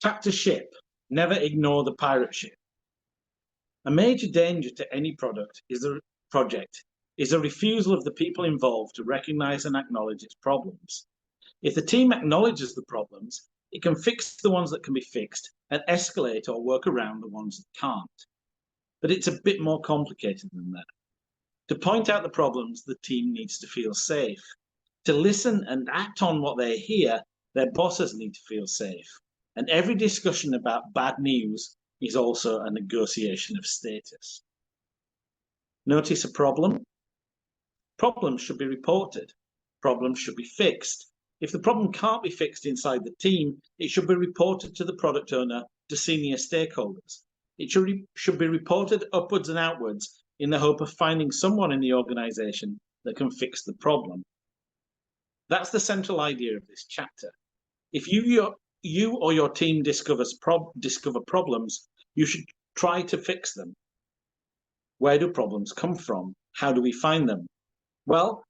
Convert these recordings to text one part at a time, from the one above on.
Tack to ship. Never ignore the pirate ship. A major danger to any project is a refusal of the people involved to recognize and acknowledge its problems. If the team acknowledges the problems, it can fix the ones that can be fixed and escalate or work around the ones that can't. But it's a bit more complicated than that. To point out the problems, the team needs to feel safe. To listen and act on what they hear, their bosses need to feel safe. And every discussion about bad news is also a negotiation of status. Notice a problem? Problems should be reported. Problems should be fixed. If the problem can't be fixed inside the team, it should be reported to the product owner, to senior stakeholders. It should be reported upwards and outwards in the hope of finding someone in the organization that can fix the problem. That's the central idea of this chapter. If you or your team discover problems, you should try to fix them. Where do problems come from? How do we find them? Well,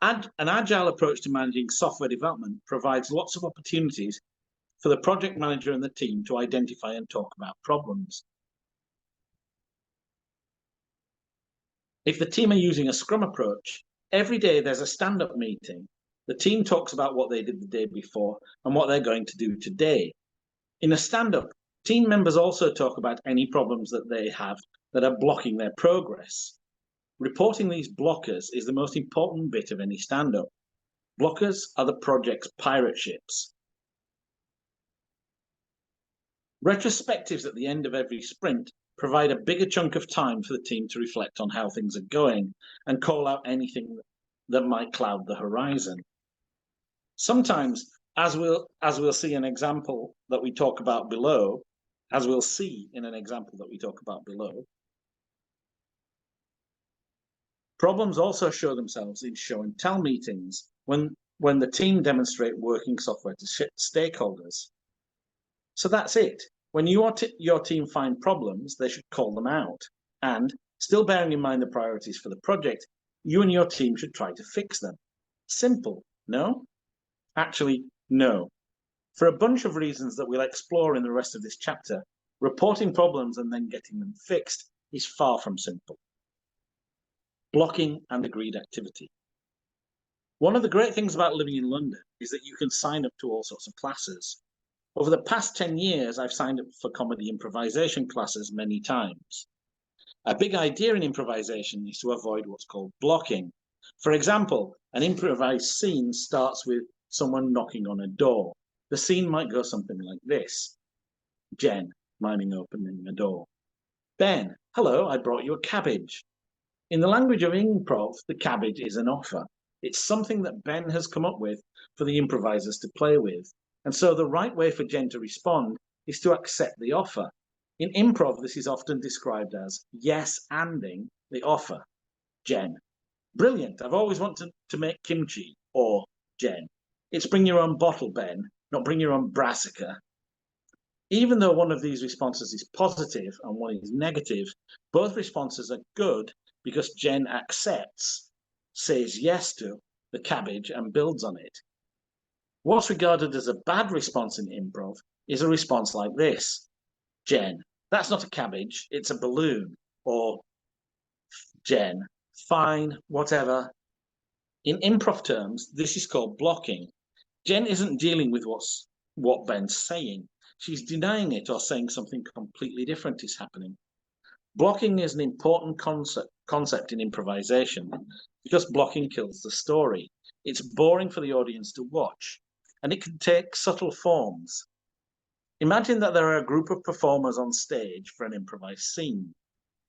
an agile approach to managing software development provides lots of opportunities for the project manager and the team to identify and talk about problems. If the team are using a Scrum approach, every day there's a stand-up meeting. The team talks about what they did the day before and what they're going to do today. In a stand-up, team members also talk about any problems that they have that are blocking their progress. Reporting these blockers is the most important bit of any stand-up. Blockers are the project's pirate ships. Retrospectives at the end of every sprint provide a bigger chunk of time for the team to reflect on how things are going and call out anything that might cloud the horizon. Sometimes, as we'll see an example that we talk about below, problems also show themselves in show and tell meetings when the team demonstrate working software to stakeholders. So that's it. When your team find problems, they should call them out. And, still bearing in mind the priorities for the project, you and your team should try to fix them. Simple, no? Actually, no. For a bunch of reasons that we'll explore in the rest of this chapter, reporting problems and then getting them fixed is far from simple. Blocking and agreed activity. One of the great things about living in London is that you can sign up to all sorts of classes. Over the past 10 years, I've signed up for comedy improvisation classes many times. A big idea in improvisation is to avoid what's called blocking. For example, an improvised scene starts with someone knocking on a door. The scene might go something like this. Jen, minding opening a door. Ben, hello, I brought you a cabbage. In the language of improv, the cabbage is an offer. It's something that Ben has come up with for the improvisers to play with. And so the right way for Jen to respond is to accept the offer. In improv, this is often described as yes-anding the offer. Jen, brilliant, I've always wanted to make kimchi. Or Jen, it's bring your own bottle, Ben, not bring your own brassica. Even though one of these responses is positive and one is negative, both responses are good because Jen accepts, says yes to the cabbage and builds on it. What's regarded as a bad response in improv is a response like this. Jen, that's not a cabbage, it's a balloon. Or Jen, fine, whatever. In improv terms, this is called blocking. Jen isn't dealing with what Ben's saying. She's denying it or saying something completely different is happening. Blocking is an important concept in improvisation because blocking kills the story. It's boring for the audience to watch, and it can take subtle forms. Imagine that there are a group of performers on stage for an improvised scene.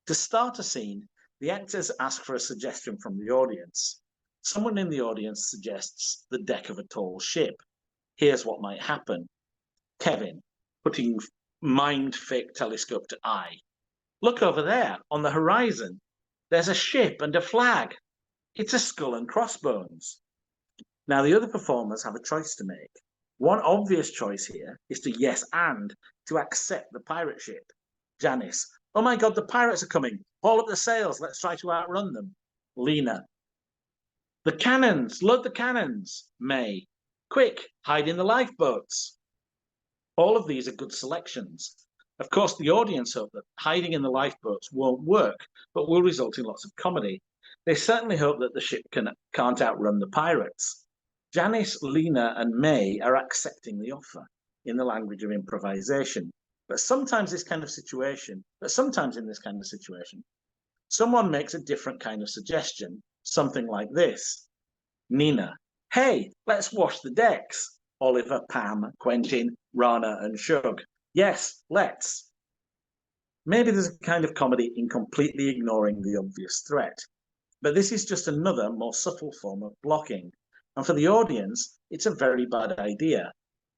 To start a scene, the actors ask for a suggestion from the audience. Someone in the audience suggests the deck of a tall ship. Here's what might happen. Kevin, putting mind-fake telescope to eye. Look over there, on the horizon. There's a ship and a flag. It's a skull and crossbones. Now, the other performers have a choice to make. One obvious choice here is to yes and to accept the pirate ship. Janice, oh my God, the pirates are coming. Haul up the sails. Let's try to outrun them. Lena, the cannons, load the cannons. May, quick, hide in the lifeboats. All of these are good selections. Of course, the audience hope that hiding in the lifeboats won't work, but will result in lots of comedy. They certainly hope that the ship can't outrun the pirates. Janice, Lena, and May are accepting the offer in the language of improvisation. But sometimes in this kind of situation, someone makes a different kind of suggestion, something like this. Nina, hey, let's wash the decks. Oliver, Pam, Quentin, Rana, and Shug. Yes, let's. Maybe there's a kind of comedy in completely ignoring the obvious threat, but this is just another, more subtle form of blocking. And for the audience, it's a very bad idea.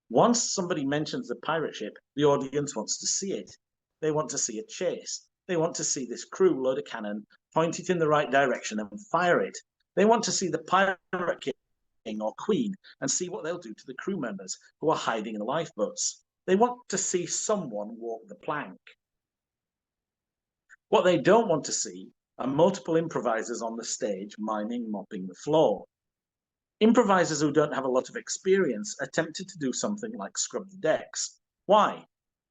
Once somebody mentions the pirate ship, the audience wants to see it. They want to see a chase. They want to see this crew load a cannon, point it in the right direction, and fire it. They want to see the pirate king or queen and see what they'll do to the crew members who are hiding in the lifeboats. They want to see someone walk the plank. What they don't want to see are multiple improvisers on the stage miming mopping the floor. Improvisers who don't have a lot of experience are tempted to do something like scrub the decks. Why?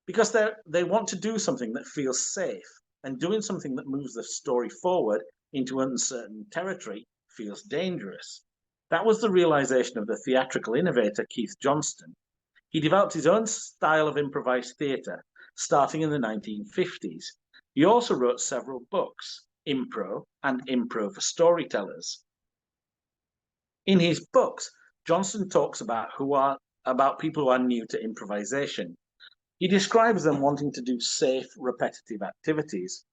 Because they want to do something that feels safe, and doing something that moves the story forward into uncertain territory feels dangerous. That was the realization of the theatrical innovator Keith Johnston. He developed his own style of improvised theatre, starting in the 1950s. He also wrote several books, Impro and Impro for Storytellers. In his books, Johnston talks about people who are new to improvisation. He describes them wanting to do safe, repetitive activities.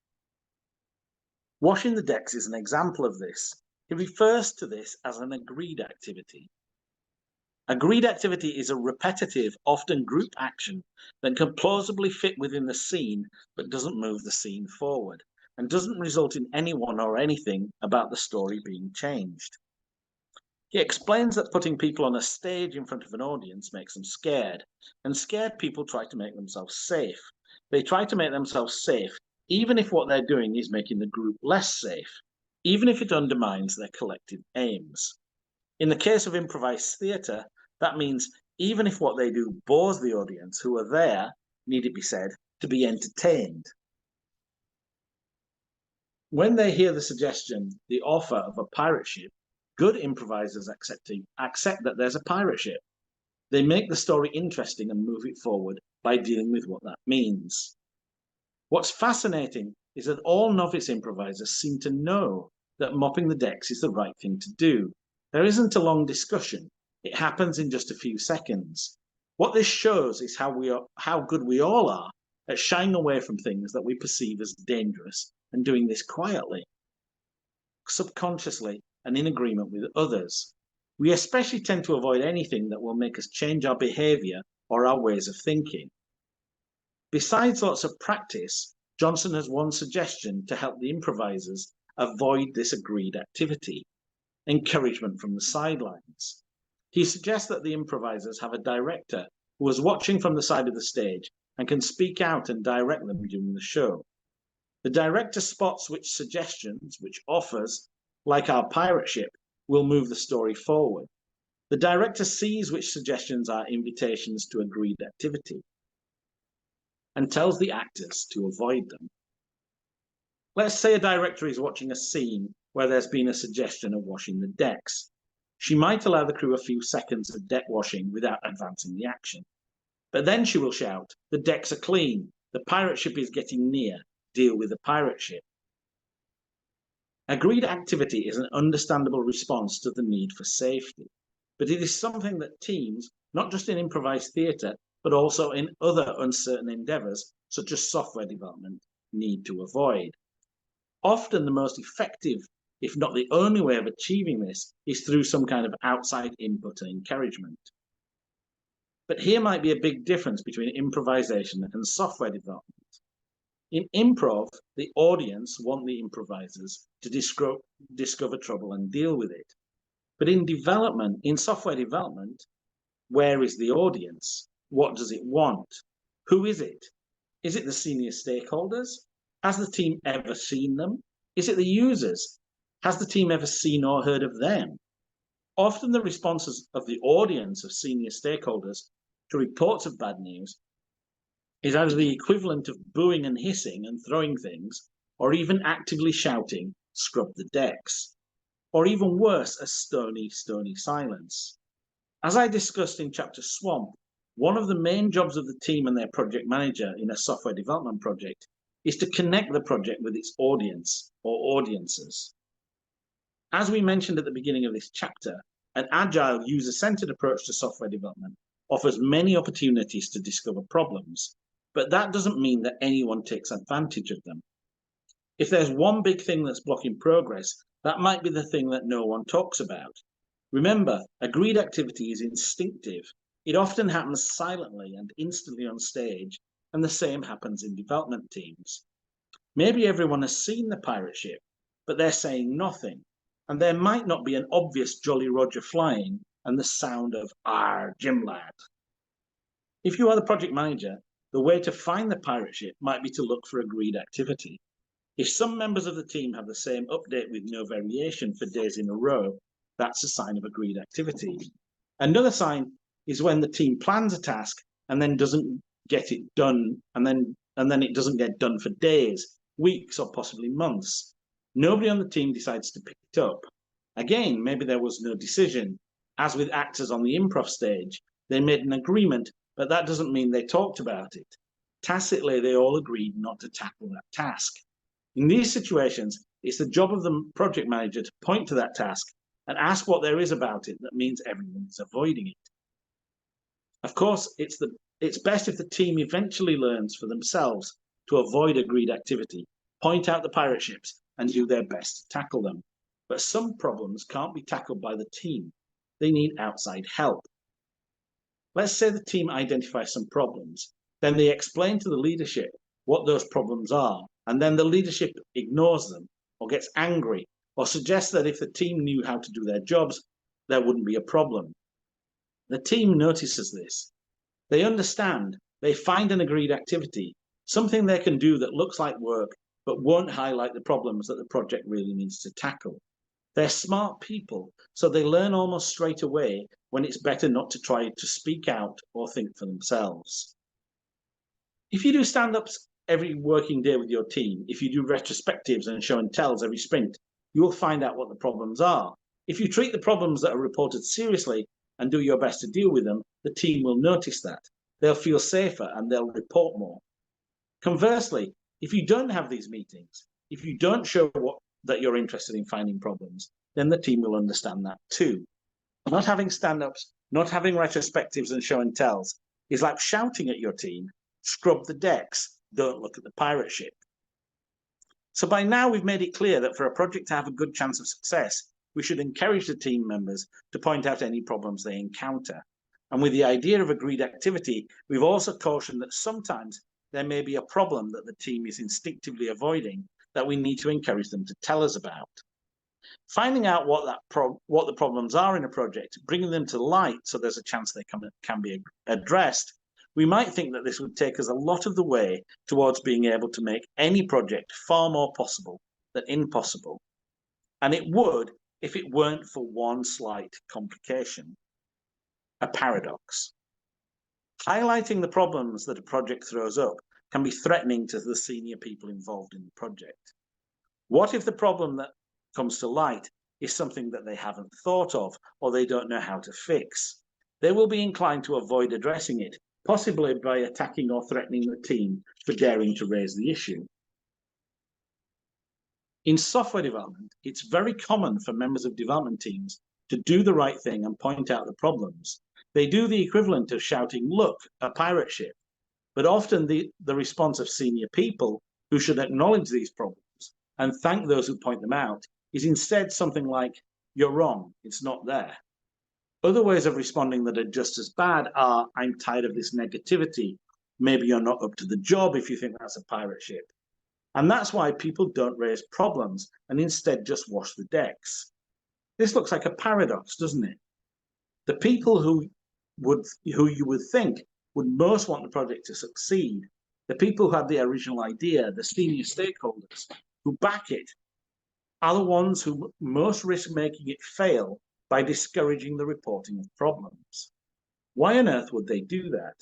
Washing the decks is an example of this. He refers to this as an agreed activity. Agreed activity is a repetitive, often group action that can plausibly fit within the scene but doesn't move the scene forward and doesn't result in anyone or anything about the story being changed. He explains that putting people on a stage in front of an audience makes them scared, and scared people try to make themselves safe. They try to make themselves safe even if what they're doing is making the group less safe, even if it undermines their collective aims. In the case of improvised theatre, that means even if what they do bores the audience who are there, need it be said, to be entertained. When they hear the suggestion, the offer of a pirate ship, good improvisers accept that there's a pirate ship. They make the story interesting and move it forward by dealing with what that means. What's fascinating is that all novice improvisers seem to know that mopping the decks is the right thing to do. There isn't a long discussion. It happens in just a few seconds. What this shows is how good we all are at shying away from things that we perceive as dangerous and doing this quietly, subconsciously, and in agreement with others. We especially tend to avoid anything that will make us change our behavior or our ways of thinking. Besides lots of practice, Johnston has one suggestion to help the improvisers avoid this agreed activity: encouragement from the sidelines. He suggests that the improvisers have a director who is watching from the side of the stage and can speak out and direct them during the show. The director spots which suggestions, which offers, like our pirate ship, will move the story forward. The director sees which suggestions are invitations to agreed activity and tells the actors to avoid them. Let's say a director is watching a scene where there's been a suggestion of washing the decks. She might allow the crew a few seconds of deck washing without advancing the action. But then she will shout, "The decks are clean. The pirate ship is getting near. Deal with the pirate ship." Agreed activity is an understandable response to the need for safety, but it is something that teams, not just in improvised theatre, but also in other uncertain endeavours, such as software development, need to avoid. Often the most effective, if not the only way of achieving this, is through some kind of outside input and encouragement. But here might be a big difference between improvisation and software development. In improv, the audience want the improvisers to discover trouble and deal with it. But in software development, where is the audience? What does it want? Who is it? Is it the senior stakeholders? Has the team ever seen them? Is it the users? Has the team ever seen or heard of them? Often the responses of the audience of senior stakeholders to reports of bad news is either the equivalent of booing and hissing and throwing things, or even actively shouting, "Scrub the decks," or even worse, a stony silence. As I discussed in chapter Swamp, one of the main jobs of the team and their project manager in a software development project is to connect the project with its audience or audiences. As we mentioned at the beginning of this chapter, an agile, user-centered approach to software development offers many opportunities to discover problems, but that doesn't mean that anyone takes advantage of them. If there's one big thing that's blocking progress, that might be the thing that no one talks about. Remember, agreed activity is instinctive. It often happens silently and instantly on stage, and the same happens in development teams. Maybe everyone has seen the pirate ship, but they're saying nothing, and there might not be an obvious Jolly Roger flying and the sound of "Arr, Jim lad." If you are the project manager, the way to find the pirate ship might be to look for agreed activity. If some members of the team have the same update with no variation for days in a row, that's a sign of agreed activity. Another sign is when the team plans a task and then doesn't get it done, and then it doesn't get done for days, weeks, or possibly months. Nobody on the team decides to pick it up. Again, maybe there was no decision. As with actors on the improv stage, they made an agreement, but that doesn't mean they talked about it. Tacitly, they all agreed not to tackle that task. In these situations, it's the job of the project manager to point to that task and ask what there is about it that means everyone is avoiding it. Of course, it's best if the team eventually learns for themselves to avoid agreed activity, point out the pirate ships, and do their best to tackle them. But some problems can't be tackled by the team. They need outside help. Let's say the team identifies some problems, then they explain to the leadership what those problems are, and then the leadership ignores them or gets angry or suggests that if the team knew how to do their jobs, there wouldn't be a problem. The team notices this. They understand, they find an agreed activity, something they can do that looks like work but won't highlight the problems that the project really needs to tackle. They're smart people, so they learn almost straight away when it's better not to try to speak out or think for themselves. If you do stand-ups every working day with your team, if you do retrospectives and show and tells every sprint, you will find out what the problems are. If you treat the problems that are reported seriously and do your best to deal with them, the team will notice that. They'll feel safer and they'll report more. Conversely, if you don't have these meetings, if you don't show that you're interested in finding problems, then the team will understand that too. Not having stand-ups, not having retrospectives and show and tells is like shouting at your team, "Scrub the decks, don't look at the pirate ship." So by now we've made it clear that for a project to have a good chance of success, we should encourage the team members to point out any problems they encounter. And with the idea of agreed activity, we've also cautioned that sometimes there may be a problem that the team is instinctively avoiding that we need to encourage them to tell us about. Finding out what the problems are in a project, bringing them to light so there's a chance they can be addressed, we might think that this would take us a lot of the way towards being able to make any project far more possible than impossible. And it would if it weren't for one slight complication: a paradox. Highlighting the problems that a project throws up can be threatening to the senior people involved in the project. What if the problem that comes to light is something that they haven't thought of or they don't know how to fix? They will be inclined to avoid addressing it, possibly by attacking or threatening the team for daring to raise the issue. In software development, it's very common for members of development teams to do the right thing and point out the problems. They do the equivalent of shouting, "Look, a pirate ship." But often the response of senior people who should acknowledge these problems and thank those who point them out is instead something like, "You're wrong, it's not there." Other ways of responding that are just as bad are, "I'm tired of this negativity. Maybe you're not up to the job if you think that's a pirate ship." And that's why people don't raise problems and instead just wash the decks. This looks like a paradox, doesn't it? The people who you would think would most want the project to succeed, the people who had the original idea, the senior stakeholders who back it, are the ones who most risk making it fail by discouraging the reporting of problems. Why on earth would they do that?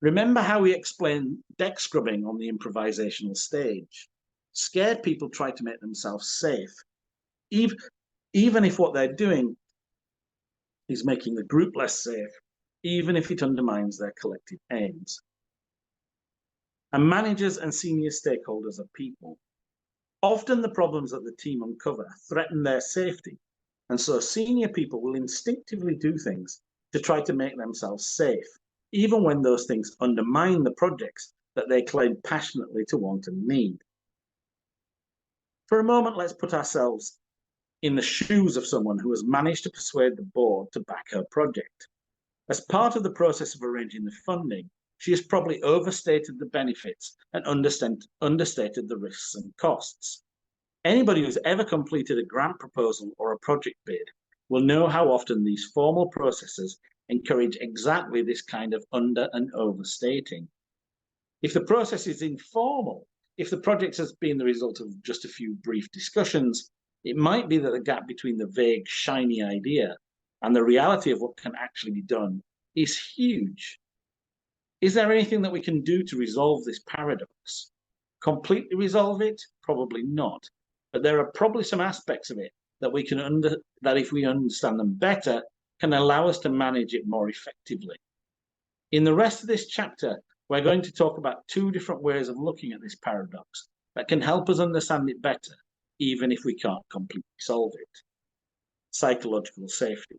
Remember how we explained deck scrubbing on the improvisational stage? Scared people try to make themselves safe, even if what they're doing is making the group less safe, even if it undermines their collective aims. And managers and senior stakeholders are people. Often the problems that the team uncover threaten their safety, and so senior people will instinctively do things to try to make themselves safe, even when those things undermine the projects that they claim passionately to want and need. For a moment, let's put ourselves in the shoes of someone who has managed to persuade the board to back her project. As part of the process of arranging the funding, she has probably overstated the benefits and understated the risks and costs. Anybody who's ever completed a grant proposal or a project bid will know how often these formal processes encourage exactly this kind of under and overstating. If the process is informal, if the project has been the result of just a few brief discussions, it might be that the gap between the vague, shiny idea and the reality of what can actually be done is huge. Is there anything that we can do to resolve this paradox? Completely resolve it? Probably not. But there are probably some aspects of it that we can that if we understand them better, can allow us to manage it more effectively. In the rest of this chapter, we're going to talk about two different ways of looking at this paradox that can help us understand it better, even if we can't completely solve it. Psychological safety.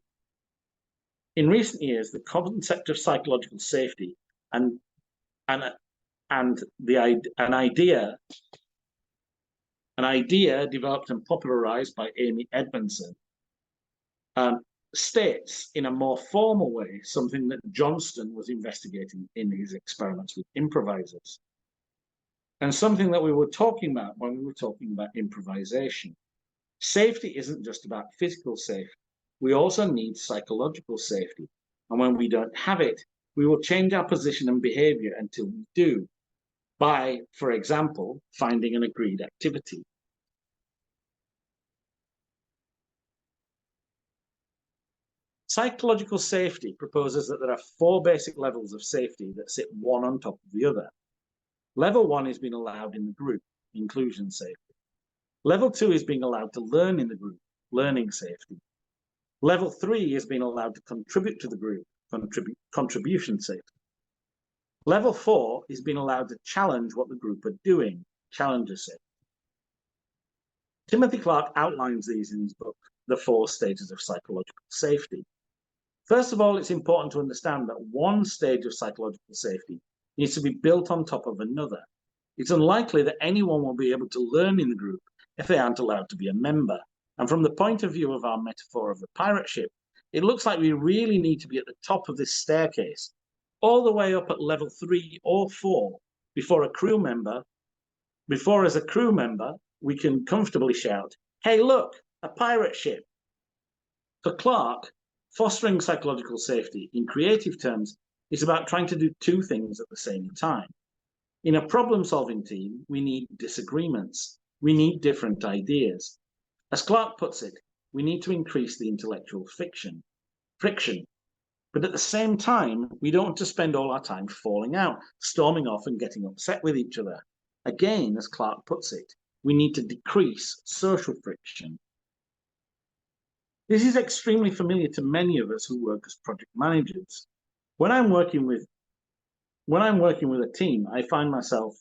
In recent years, the concept of psychological safety and an idea developed and popularized by Amy Edmondson states in a more formal way something that Johnston was investigating in his experiments with improvisers, and something that we were talking about when we were talking about improvisation. Safety isn't just about physical safety. We also need psychological safety, and when we don't have it, we will change our position and behavior until we do, by, for example, finding an agreed activity. Psychological safety proposes that there are four basic levels of safety that sit one on top of the other. Level 1 is being allowed in the group, inclusion safety. Level 2 is being allowed to learn in the group, learning safety. Level 3 is being allowed to contribute to the group, contribution safety. Level 4 is being allowed to challenge what the group are doing, challenger safety. Timothy Clark outlines these in his book, The 4 Stages of Psychological Safety. First of all, it's important to understand that one stage of psychological safety needs to be built on top of another. It's unlikely that anyone will be able to learn in the group if they aren't allowed to be a member. And from the point of view of our metaphor of the pirate ship, it looks like we really need to be at the top of this staircase, all the way up at level 3 or 4, before as a crew member, we can comfortably shout, "Hey, look, a pirate ship." For Clark, fostering psychological safety in creative terms is about trying to do two things at the same time. In a problem-solving team, we need disagreements. We need different ideas. As Clark puts it, we need to increase the intellectual friction. But at the same time, we don't want to spend all our time falling out, storming off and getting upset with each other. Again, as Clark puts it, we need to decrease social friction. This is extremely familiar to many of us who work as project managers. When I'm working with a team, I find myself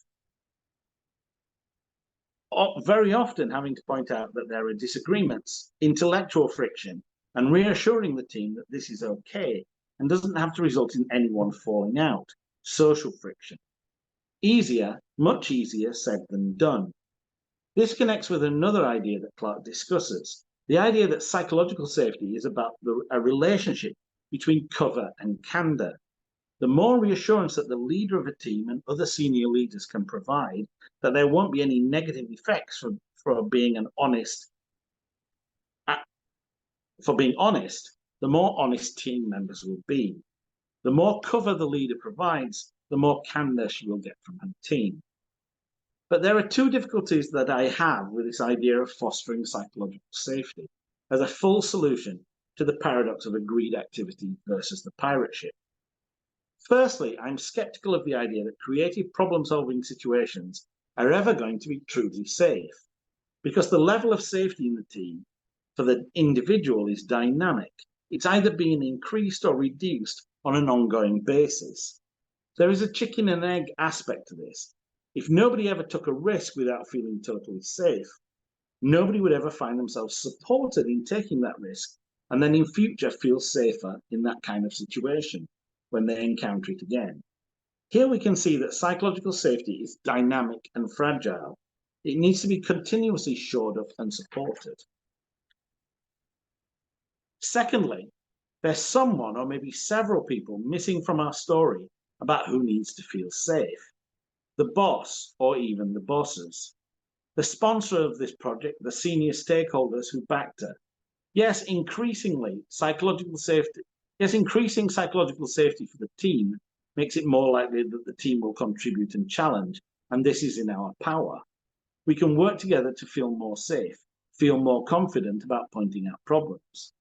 very often having to point out that there are disagreements, intellectual friction, and reassuring the team that this is okay and doesn't have to result in anyone falling out, social friction. Easier, much easier said than done. This connects with another idea that Clark discusses, the idea that psychological safety is about a relationship between cover and candor. The more reassurance that the leader of a team and other senior leaders can provide that there won't be any negative effects for being honest, the more honest team members will be. The more cover the leader provides, the more candor she will get from her team. But there are two difficulties that I have with this idea of fostering psychological safety as a full solution to the paradox of agreed activity versus the pirate ship. Firstly, I'm skeptical of the idea that creative problem-solving situations are ever going to be truly safe, because the level of safety in the team for the individual is dynamic. It's either being increased or reduced on an ongoing basis. There is a chicken and egg aspect to this. If nobody ever took a risk without feeling totally safe, nobody would ever find themselves supported in taking that risk and then in future feel safer in that kind of situation when they encounter it again. Here we can see that psychological safety is dynamic and fragile. It needs to be continuously shored up and supported. Secondly, there's someone or maybe several people missing from our story about who needs to feel safe. The boss or even the bosses. The sponsor of this project, the senior stakeholders who backed her. Yes, increasing psychological safety for the team makes it more likely that the team will contribute and challenge, and this is in our power. We can work together to feel more safe, feel more confident about pointing out problems.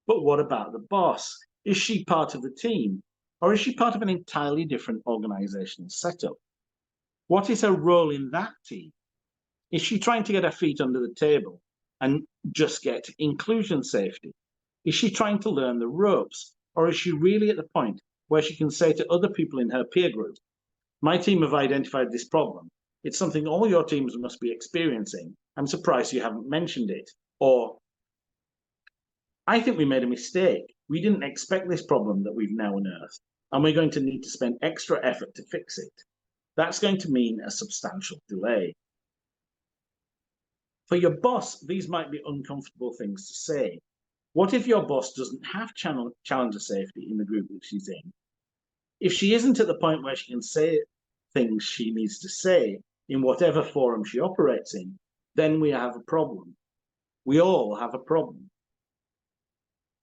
But what about the boss? Is she part of the team, or is she part of an entirely different organizational setup? What is her role in that team? Is she trying to get her feet under the table and just get inclusion safety? Is she trying to learn the ropes, or is she really at the point where she can say to other people in her peer group, my team have identified this problem. It's something all your teams must be experiencing. I'm surprised you haven't mentioned it. Or, I think we made a mistake. We didn't expect this problem that we've now unearthed, and we're going to need to spend extra effort to fix it. That's going to mean a substantial delay. For your boss, these might be uncomfortable things to say. What if your boss doesn't have challenger safety in the group that she's in? If she isn't at the point where she can say things she needs to say in whatever forum she operates in, then we have a problem. We all have a problem.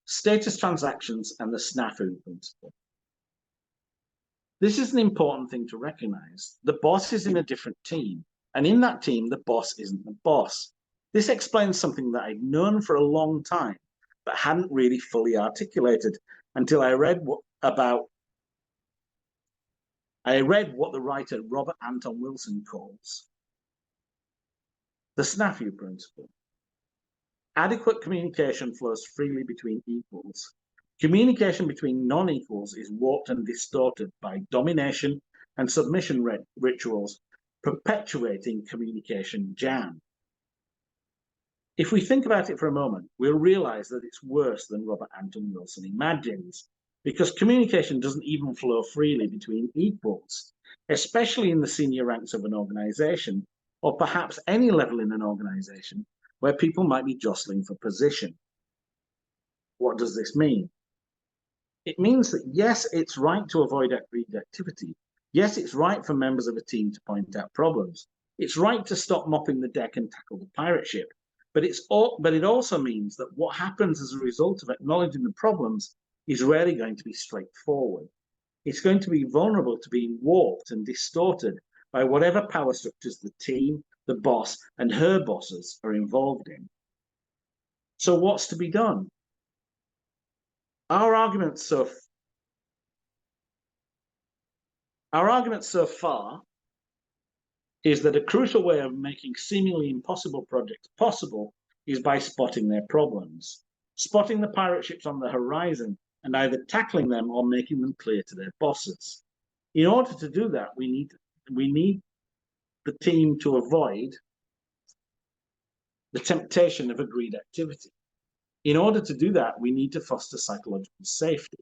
Status transactions and the snafu principle. This is an important thing to recognize. The boss is in a different team, and in that team, the boss isn't the boss. This explains something that I'd known for a long time, but hadn't really fully articulated until I read what the writer Robert Anton Wilson calls the snafu principle. Adequate communication flows freely between equals. Communication between non-equals is warped and distorted by domination and submission rituals, perpetuating communication jam. If we think about it for a moment, we'll realize that it's worse than Robert Anton Wilson imagines, because communication doesn't even flow freely between equals, especially in the senior ranks of an organization, or perhaps any level in an organization where people might be jostling for position. What does this mean? It means that yes, it's right to avoid agreed activity. Yes, it's right for members of a team to point out problems. It's right to stop mopping the deck and tackle the pirate ship. But it also means that what happens as a result of acknowledging the problems is rarely going to be straightforward. It's going to be vulnerable to being warped and distorted by whatever power structures the team, the boss, and her bosses are involved in. So what's to be done? Our argument so far is that a crucial way of making seemingly impossible projects possible is by spotting their problems, spotting the pirate ships on the horizon and either tackling them or making them clear to their bosses. In order to do that, we need the team to avoid the temptation of agreed activity. In order to do that, we need to foster psychological safety.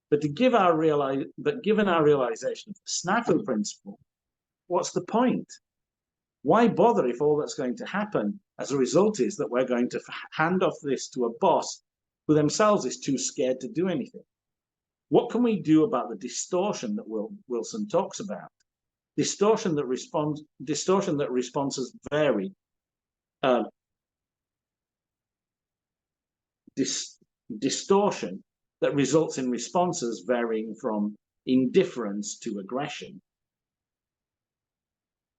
But given our realization of the snafu principle, what's the point? Why bother if all that's going to happen as a result is that we're going to hand off this to a boss who themselves is too scared to do anything? What can we do about the distortion that Wilson talks about? Distortion that responses vary. Distortion that results in responses varying from indifference to aggression.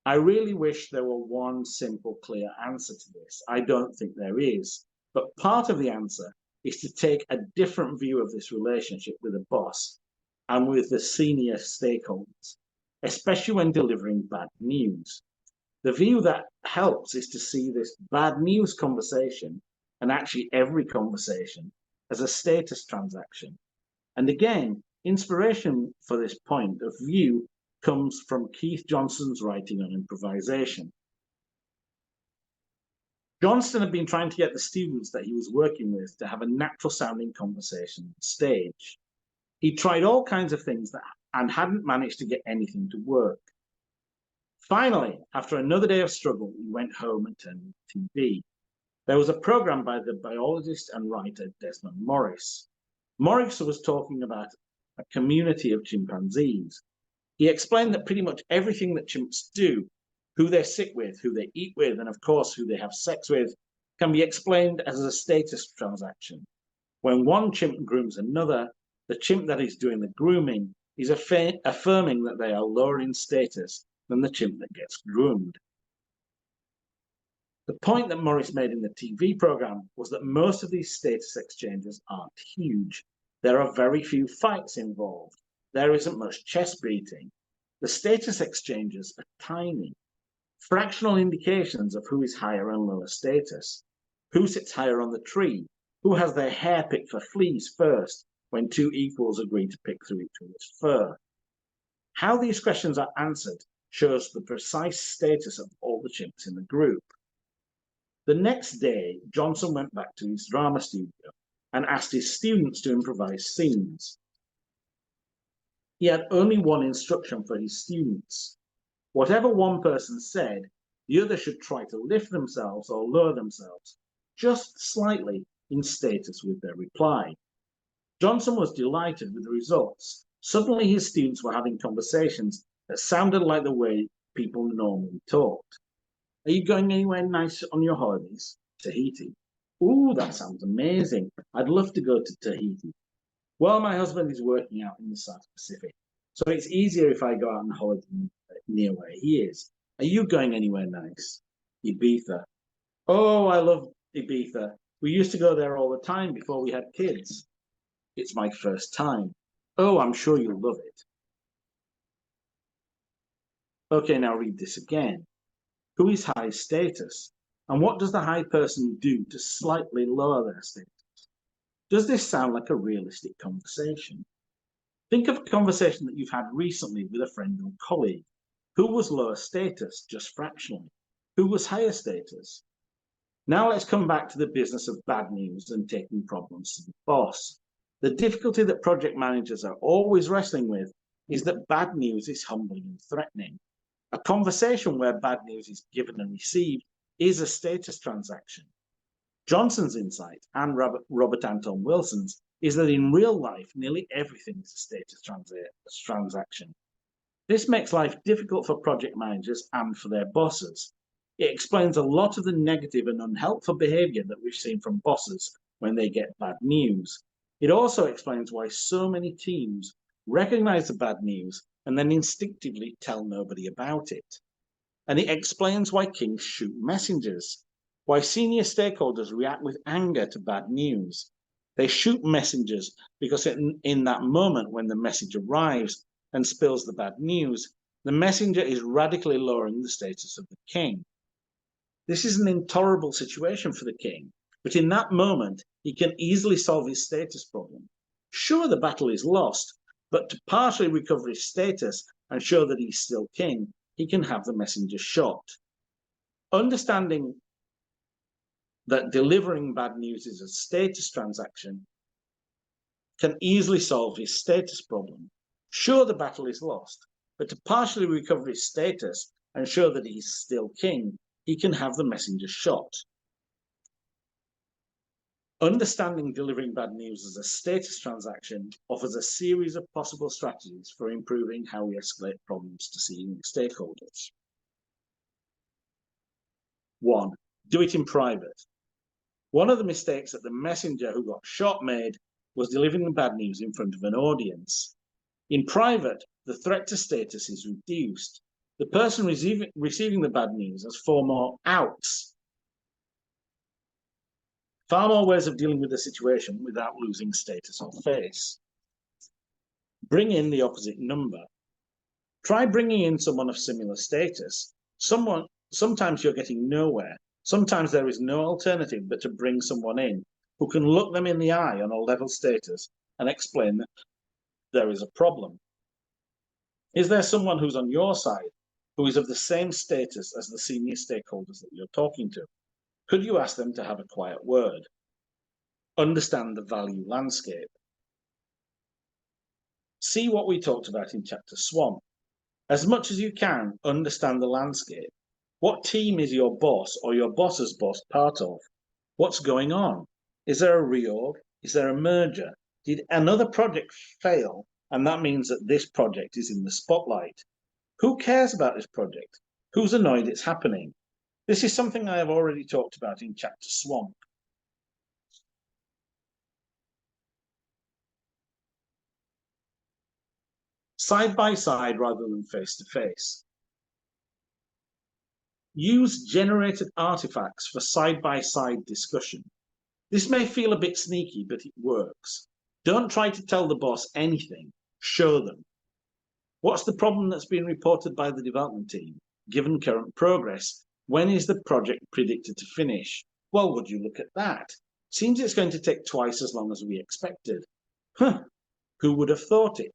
I really wish there were one simple, clear answer to this. I don't think there is. But part of the answer is to take a different view of this relationship with a boss and with the senior stakeholders, especially when delivering bad news. The view that helps is to see this bad news conversation, and actually every conversation, as a status transaction. And again, inspiration for this point of view comes from Keith Johnston's writing on improvisation. Johnston had been trying to get the students that he was working with to have a natural sounding conversation on stage. He tried all kinds of things and hadn't managed to get anything to work. Finally, after another day of struggle, he went home and turned on TV. There was a program by the biologist and writer Desmond Morris. Morris was talking about a community of chimpanzees. He explained that pretty much everything that chimps do, who they sit with, who they eat with, and of course who they have sex with, can be explained as a status transaction. When one chimp grooms another, the chimp that is doing the grooming is affirming that they are lower in status than the chimp that gets groomed. The point that Morris made in the TV program was that most of these status exchanges aren't huge. There are very few fights involved. There isn't much chest beating. The status exchanges are tiny. Fractional indications of who is higher and lower status, who sits higher on the tree, who has their hair picked for fleas first when two equals agree to pick through each other's fur. How these questions are answered shows the precise status of all the chimps in the group. The next day, Johnston went back to his drama studio and asked his students to improvise scenes. He had only one instruction for his students. Whatever one person said, the other should try to lift themselves or lower themselves, just slightly in status with their reply. Johnston was delighted with the results. Suddenly his students were having conversations that sounded like the way people normally talked. Are you going anywhere nice on your holidays? Tahiti. Ooh, that sounds amazing. I'd love to go to Tahiti. Well, my husband is working out in the South Pacific, so it's easier if I go out on holiday near where he is. Are you going anywhere nice? Ibiza. Oh, I love Ibiza. We used to go there all the time before we had kids. It's my first time. Oh, I'm sure you'll love it. Okay, now read this again. Who is high status? And what does the high person do to slightly lower their status? Does this sound like a realistic conversation? Think of a conversation that you've had recently with a friend or colleague. Who was lower status, just fractionally? Who was higher status? Now let's come back to the business of bad news and taking problems to the boss. The difficulty that project managers are always wrestling with is that bad news is humbling and threatening. A conversation where bad news is given and received is a status transaction. Johnston's insight, and Robert Anton Wilson's, is that in real life, nearly everything is a status transaction. This makes life difficult for project managers and for their bosses. It explains a lot of the negative and unhelpful behavior that we've seen from bosses when they get bad news. It also explains why so many teams recognize the bad news and then instinctively tell nobody about it. And it explains why kings shoot messengers, why senior stakeholders react with anger to bad news. They shoot messengers because in that moment when the message arrives and spills the bad news, the messenger is radically lowering the status of the king. This is an intolerable situation for the king, but in that moment, he can easily solve his status problem. Sure, the battle is lost, but to partially recover his status and show that he's still king, he can have the messenger shot. Understanding that delivering bad news is a status transaction can easily solve his status problem. Sure, the battle is lost, but to partially recover his status and show that he's still king, he can have the messenger shot. Understanding delivering bad news as a status transaction offers a series of possible strategies for improving how we escalate problems to senior stakeholders. 1. Do it in private. One of the mistakes that the messenger who got shot made was delivering the bad news in front of an audience. In private, the threat to status is reduced. The person receiving the bad news has 4 more outs. Far more ways of dealing with the situation without losing status or face. Bring in the opposite number. Try bringing in someone of similar status. Sometimes you're getting nowhere. Sometimes there is no alternative but to bring someone in who can look them in the eye on a level status and explain that there is a problem. Is there someone who's on your side, who is of the same status as the senior stakeholders that you're talking to? Could you ask them to have a quiet word? Understand the value landscape. See what we talked about in chapter Swamp. As much as you can, understand the landscape. What team is your boss or your boss's boss part of? What's going on? Is there a reorg? Is there a merger? Did another project fail? And that means that this project is in the spotlight. Who cares about this project? Who's annoyed it's happening? This is something I have already talked about in chapter Swamp. Side by side rather than face to face. Use generated artifacts for side-by-side discussion. This may feel a bit sneaky, but it works. Don't try to tell the boss anything. Show them. What's the problem that's been reported by the development team? Given current progress, when is the project predicted to finish? Well, would you look at that? Seems it's going to take twice as long as we expected. Huh, who would have thought it?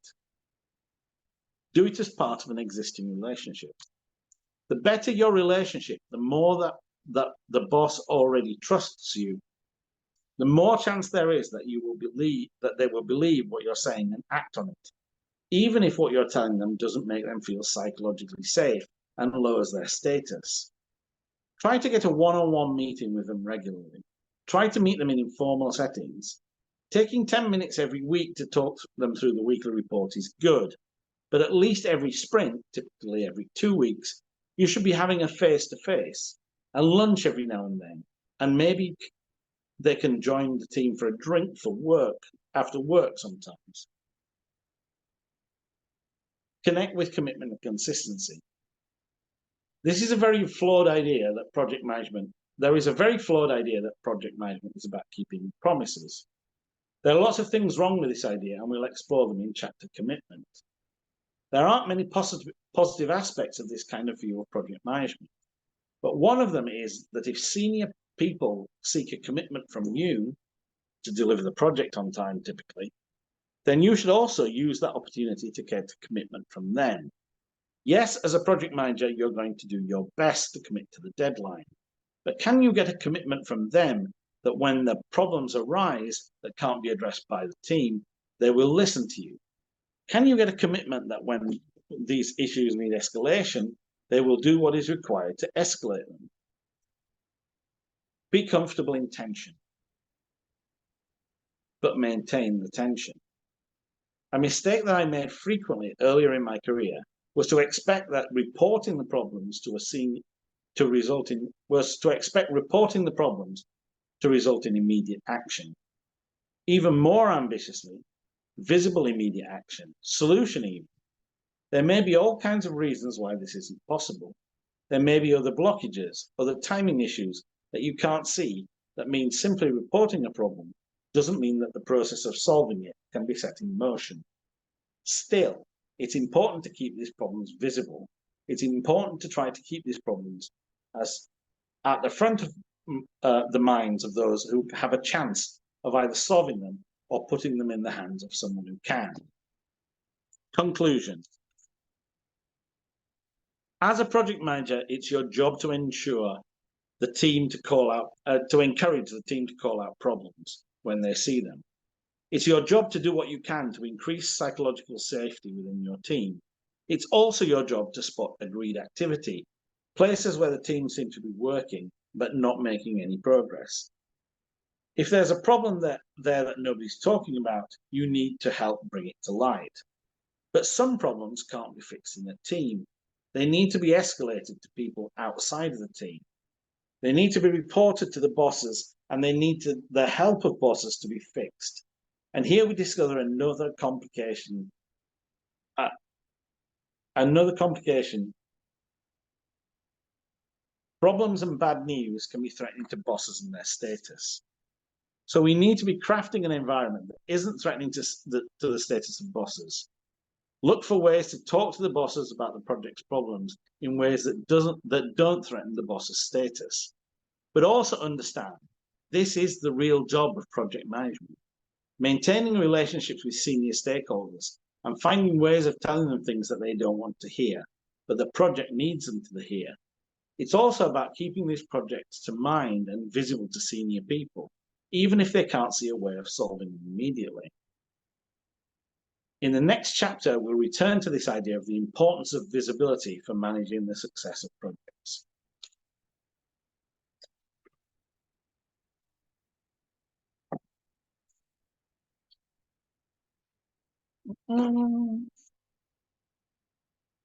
Do it as part of an existing relationship. The better your relationship, the more that the boss already trusts you, the more chance there is that they will believe what you're saying and act on it, even if what you're telling them doesn't make them feel psychologically safe and lowers their status. Try to get a one-on-one meeting with them regularly. Try to meet them in informal settings. Taking 10 minutes every week to talk them through the weekly report is good, but at least every sprint, typically every 2 weeks, you should be having a face-to-face, and lunch every now and then, and maybe they can join the team for a drink for work, after work sometimes. Connect with commitment and consistency. This is a very flawed idea that project management, there is a very flawed idea that project management is about keeping promises. There are lots of things wrong with this idea, and we'll explore them in chapter Commitment. There aren't many positive aspects of this kind of view of project management, but one of them is that if senior people seek a commitment from you to deliver the project on time, typically, then you should also use that opportunity to get a commitment from them. Yes, as a project manager, you're going to do your best to commit to the deadline, but can you get a commitment from them that when the problems arise that can't be addressed by the team, they will listen to you? Can you get a commitment that when these issues need escalation, they will do what is required to escalate them? Be comfortable in tension, but maintain the tension. A mistake that I made frequently earlier in my career was to expect that reporting the problems to result in immediate action. Even more ambitiously, visible immediate action, solution even. There may be all kinds of reasons why this isn't possible. There may be other blockages, other timing issues that you can't see. That means simply reporting a problem doesn't mean that the process of solving it can be set in motion. Still, it's important to keep these problems visible. It's important to try to keep these problems as at the front of the minds of those who have a chance of either solving them or putting them in the hands of someone who can. Conclusion. As a project manager, it's your job to ensure the team to encourage the team to call out problems when they see them. It's your job to do what you can to increase psychological safety within your team. It's also your job to spot agreed activity, places where the team seem to be working but not making any progress. If there's a problem there that nobody's talking about, you need to help bring it to light. But some problems can't be fixed in a team. They need to be escalated to people outside of the team. They need to be reported to the bosses, and they need the help of bosses to be fixed. And here we discover another complication. Problems and bad news can be threatening to bosses and their status. So we need to be crafting an environment that isn't threatening to the status of bosses. Look for ways to talk to the bosses about the project's problems in ways that don't threaten the boss's status. But also understand, this is the real job of project management. Maintaining relationships with senior stakeholders and finding ways of telling them things that they don't want to hear, but the project needs them to hear. It's also about keeping these projects to mind and visible to senior people, even if they can't see a way of solving them immediately. In the next chapter, we'll return to this idea of the importance of visibility for managing the success of projects.